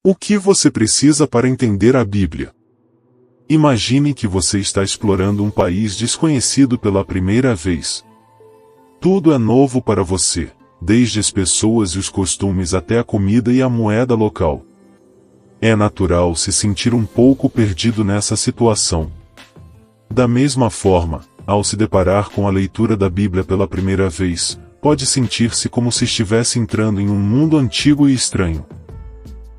O que você precisa para entender a Bíblia? Imagine que você está explorando um país desconhecido pela primeira vez. Tudo é novo para você, desde as pessoas e os costumes até a comida e a moeda local. É natural se sentir um pouco perdido nessa situação. Da mesma forma, ao se deparar com a leitura da Bíblia pela primeira vez, pode sentir-se como se estivesse entrando em um mundo antigo e estranho.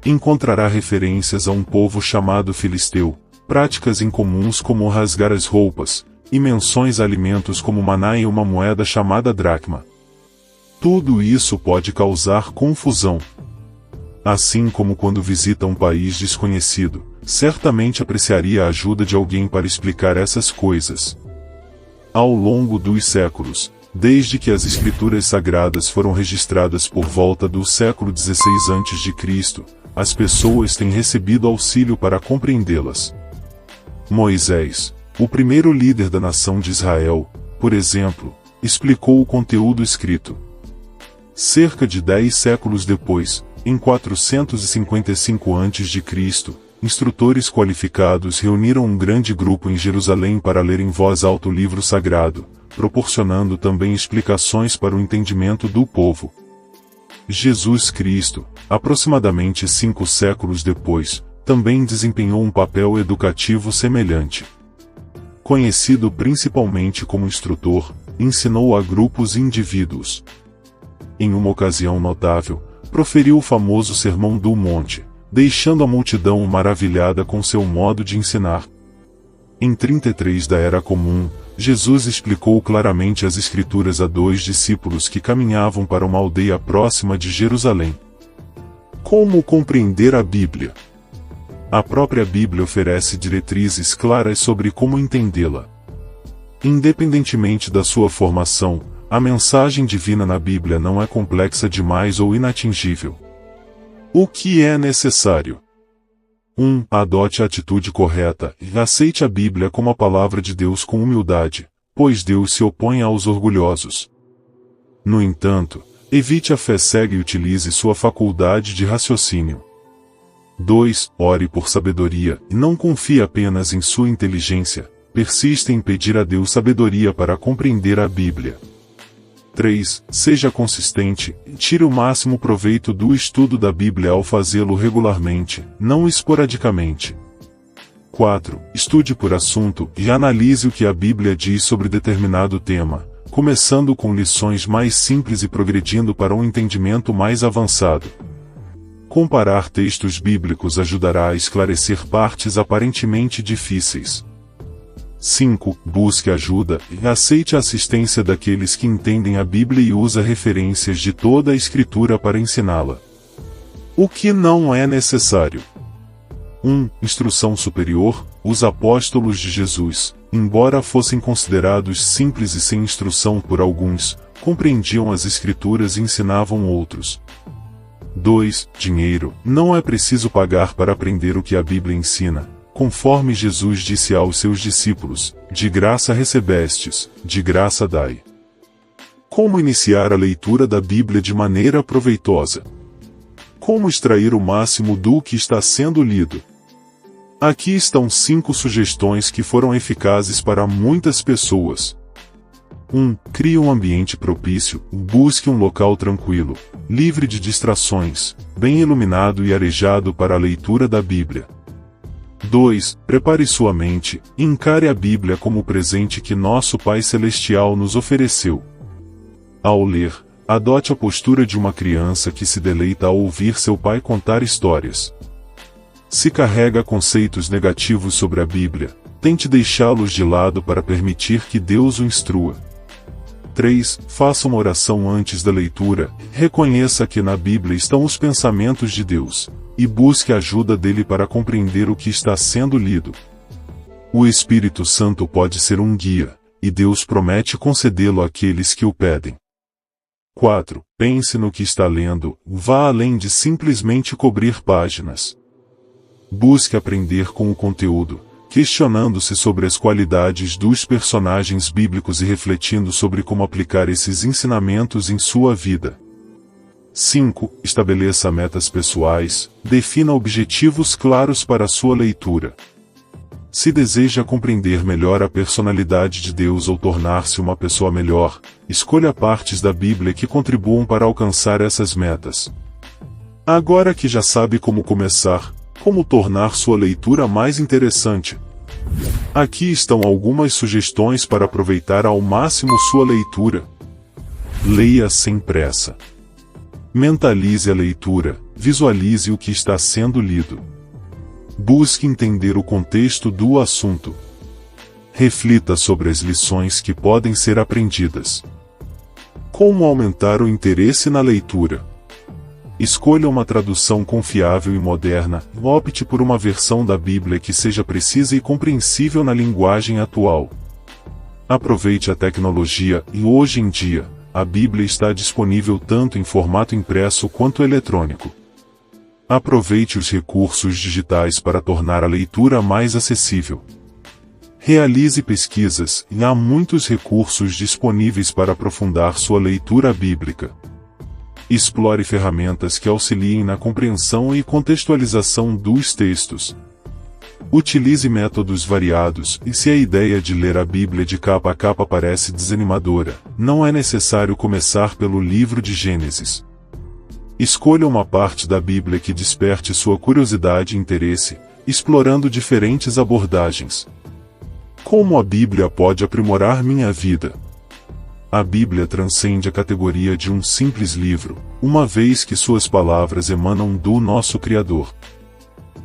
Encontrará referências a um povo chamado filisteu, práticas incomuns como rasgar as roupas, e menções a alimentos como maná e uma moeda chamada dracma. Tudo isso pode causar confusão. Assim como quando visita um país desconhecido, certamente apreciaria a ajuda de alguém para explicar essas coisas. Ao longo dos séculos, desde que as escrituras sagradas foram registradas por volta do século XVI a.C., as pessoas têm recebido auxílio para compreendê-las. Moisés, o primeiro líder da nação de Israel, por exemplo, explicou o conteúdo escrito. Cerca de 10 séculos depois, em 455 a.C., instrutores qualificados reuniram um grande grupo em Jerusalém para ler em voz alta o livro sagrado, proporcionando também explicações para o entendimento do povo. Jesus Cristo, aproximadamente 5 séculos depois, também desempenhou um papel educativo semelhante. Conhecido principalmente como instrutor, ensinou a grupos e indivíduos. Em uma ocasião notável, proferiu o famoso Sermão do Monte, deixando a multidão maravilhada com seu modo de ensinar. Em 33 da Era Comum, Jesus explicou claramente as Escrituras a 2 discípulos que caminhavam para uma aldeia próxima de Jerusalém. Como compreender a Bíblia? A própria Bíblia oferece diretrizes claras sobre como entendê-la. Independentemente da sua formação, a mensagem divina na Bíblia não é complexa demais ou inatingível. O que é necessário? 1. Adote a atitude correta e aceite a Bíblia como a palavra de Deus com humildade, pois Deus se opõe aos orgulhosos. No entanto, evite a fé cega e utilize sua faculdade de raciocínio. 2. Ore por sabedoria e não confie apenas em sua inteligência, persista em pedir a Deus sabedoria para compreender a Bíblia. 3. Seja consistente e tire o máximo proveito do estudo da Bíblia ao fazê-lo regularmente, não esporadicamente. 4. Estude por assunto e analise o que a Bíblia diz sobre determinado tema, começando com lições mais simples e progredindo para um entendimento mais avançado. Comparar textos bíblicos ajudará a esclarecer partes aparentemente difíceis. 5. Busque ajuda e aceite a assistência daqueles que entendem a Bíblia e usa referências de toda a Escritura para ensiná-la. O que não é necessário? 1. Instrução superior. Os apóstolos de Jesus, embora fossem considerados simples e sem instrução por alguns, compreendiam as Escrituras e ensinavam outros. 2. Dinheiro. Não é preciso pagar para aprender o que a Bíblia ensina. Conforme Jesus disse aos seus discípulos, de graça recebestes, de graça dai. Como iniciar a leitura da Bíblia de maneira proveitosa? Como extrair o máximo do que está sendo lido? Aqui estão 5 sugestões que foram eficazes para muitas pessoas. 1. Crie um ambiente propício, busque um local tranquilo, livre de distrações, bem iluminado e arejado para a leitura da Bíblia. 2. Prepare sua mente, e encare a Bíblia como o presente que nosso Pai Celestial nos ofereceu. Ao ler, adote a postura de uma criança que se deleita ao ouvir seu pai contar histórias. Se carrega conceitos negativos sobre a Bíblia, tente deixá-los de lado para permitir que Deus o instrua. 3. Faça uma oração antes da leitura, reconheça que na Bíblia estão os pensamentos de Deus, e busque a ajuda dele para compreender o que está sendo lido. O Espírito Santo pode ser um guia, e Deus promete concedê-lo àqueles que o pedem. 4. Pense no que está lendo, vá além de simplesmente cobrir páginas. Busque aprender com o conteúdo, questionando-se sobre as qualidades dos personagens bíblicos e refletindo sobre como aplicar esses ensinamentos em sua vida. 5. Estabeleça metas pessoais, defina objetivos claros para sua leitura. Se deseja compreender melhor a personalidade de Deus ou tornar-se uma pessoa melhor, escolha partes da Bíblia que contribuam para alcançar essas metas. Agora que já sabe como começar, como tornar sua leitura mais interessante, aqui estão algumas sugestões para aproveitar ao máximo sua leitura. Leia sem pressa. Mentalize a leitura, visualize o que está sendo lido. Busque entender o contexto do assunto. Reflita sobre as lições que podem ser aprendidas. Como aumentar o interesse na leitura? Escolha uma tradução confiável e moderna, opte por uma versão da Bíblia que seja precisa e compreensível na linguagem atual. Aproveite a tecnologia e hoje em dia, a Bíblia está disponível tanto em formato impresso quanto eletrônico. Aproveite os recursos digitais para tornar a leitura mais acessível. Realize pesquisas e há muitos recursos disponíveis para aprofundar sua leitura bíblica. Explore ferramentas que auxiliem na compreensão e contextualização dos textos. Utilize métodos variados, e se a ideia de ler a Bíblia de capa a capa parece desanimadora, não é necessário começar pelo livro de Gênesis. Escolha uma parte da Bíblia que desperte sua curiosidade e interesse, explorando diferentes abordagens. Como a Bíblia pode aprimorar minha vida? A Bíblia transcende a categoria de um simples livro, uma vez que suas palavras emanam do nosso Criador.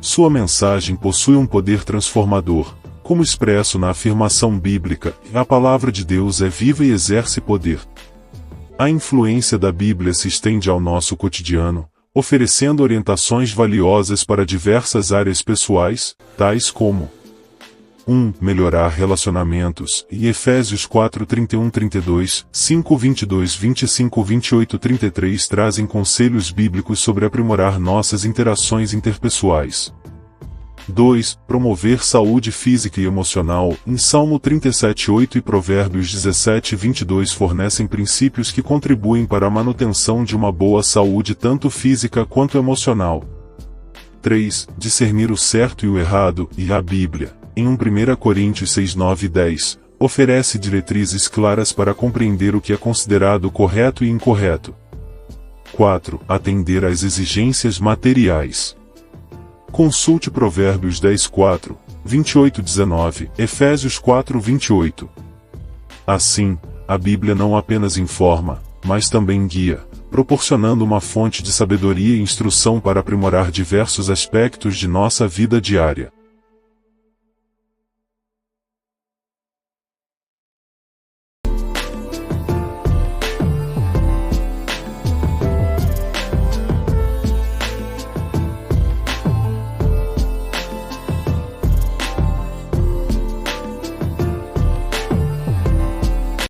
Sua mensagem possui um poder transformador, como expresso na afirmação bíblica, a palavra de Deus é viva e exerce poder. A influência da Bíblia se estende ao nosso cotidiano, oferecendo orientações valiosas para diversas áreas pessoais, tais como 1. Melhorar relacionamentos, e Efésios 4:31-32, 5:22, 25, 28, 33 trazem conselhos bíblicos sobre aprimorar nossas interações interpessoais. 2. Promover saúde física e emocional, em Salmo 37:8 e Provérbios 17:22 fornecem princípios que contribuem para a manutenção de uma boa saúde tanto física quanto emocional. 3. Discernir o certo e o errado, e a Bíblia, em 1 Coríntios 6, 9 e 10, oferece diretrizes claras para compreender o que é considerado correto e incorreto. 4. Atender às exigências materiais. Consulte Provérbios 10, 4, 28, 19, Efésios 4, 28. Assim, a Bíblia não apenas informa, mas também guia, proporcionando uma fonte de sabedoria e instrução para aprimorar diversos aspectos de nossa vida diária.